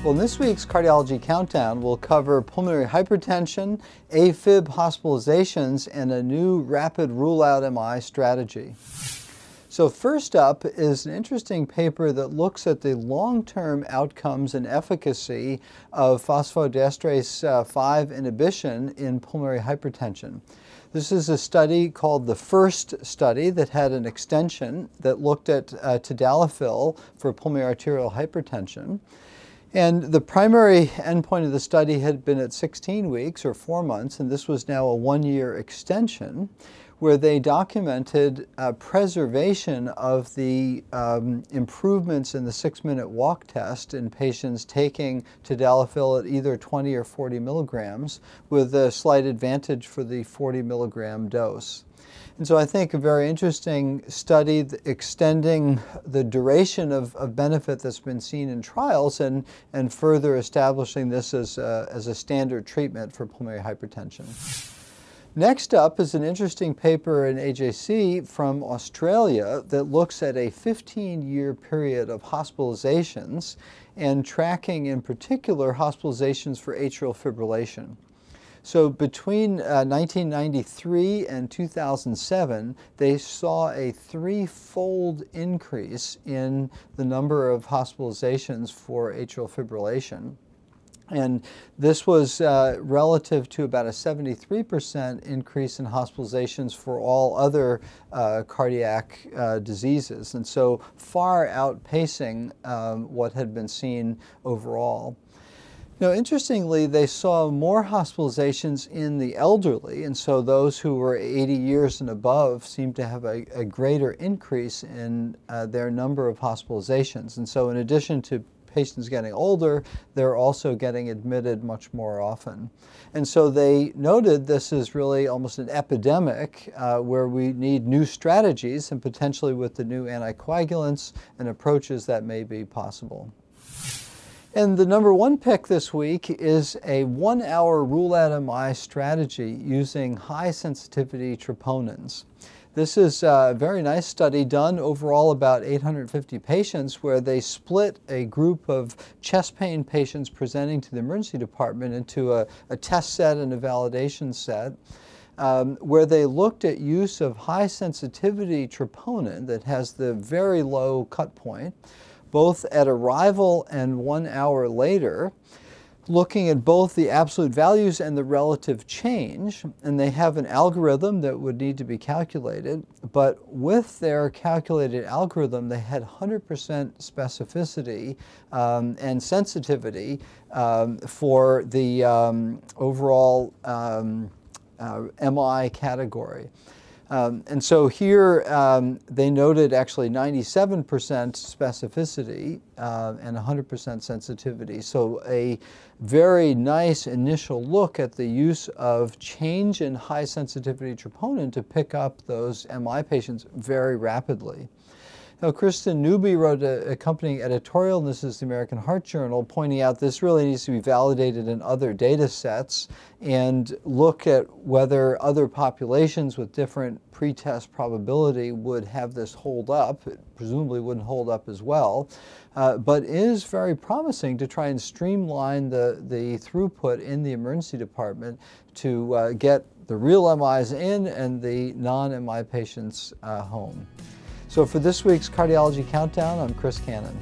Well, in this week's Cardiology Countdown, we'll cover pulmonary hypertension, Afib hospitalizations, and a new rapid rule-out MI strategy. So first up is an interesting paper that looks at the long-term outcomes and efficacy of phosphodiesterase 5 inhibition in pulmonary hypertension. This is a study called the FIRST study that had an extension that looked at Tadalafil for pulmonary arterial hypertension. And the primary endpoint of the study had been at 16 weeks or 4 months, and this was now a 1-year extension where they documented preservation of the improvements in the 6-minute walk test in patients taking Tadalafil at either 20 or 40 milligrams with a slight advantage for the 40 milligram dose. And so I think a very interesting study extending the duration of benefit that's been seen in trials and further establishing this as a standard treatment for pulmonary hypertension. Next up is an interesting paper in AJC from Australia that looks at a 15-year period of hospitalizations and tracking in particular hospitalizations for atrial fibrillation. So between 1993 and 2007, they saw a 3-fold increase in the number of hospitalizations for atrial fibrillation. And this was relative to about a 73% increase in hospitalizations for all other cardiac diseases, and so far outpacing what had been seen overall. Now, interestingly, they saw more hospitalizations in the elderly, and so those who were 80 years and above seemed to have a greater increase in their number of hospitalizations. And so in addition to patients getting older, they're also getting admitted much more often. And so they noted this is really almost an epidemic where we need new strategies, and potentially with the new anticoagulants and approaches that may be possible. And the number 1 pick this week is a 1-hour rule-out MI strategy using high-sensitivity troponins. This is a very nice study done overall about 850 patients where they split a group of chest pain patients presenting to the emergency department into a test set and a validation set, where they looked at use of high-sensitivity troponin that has the very low cut point, both at arrival and 1 hour later, looking at both the absolute values and the relative change. And they have an algorithm that would need to be calculated, but with their calculated algorithm, they had 100% specificity and sensitivity for the overall MI category. And so here they noted actually 97% specificity and 100% sensitivity. So a very nice initial look at the use of change in high sensitivity troponin to pick up those MI patients very rapidly. Now, Kristen Newby wrote an accompanying editorial, and this is the American Heart Journal, pointing out this really needs to be validated in other data sets and look at whether other populations with different pretest probability would have this hold up. It presumably wouldn't hold up as well, but is very promising to try and streamline the throughput in the emergency department to get the real MIs in and the non-MI patients home. So for this week's Cardiology Countdown, I'm Chris Cannon.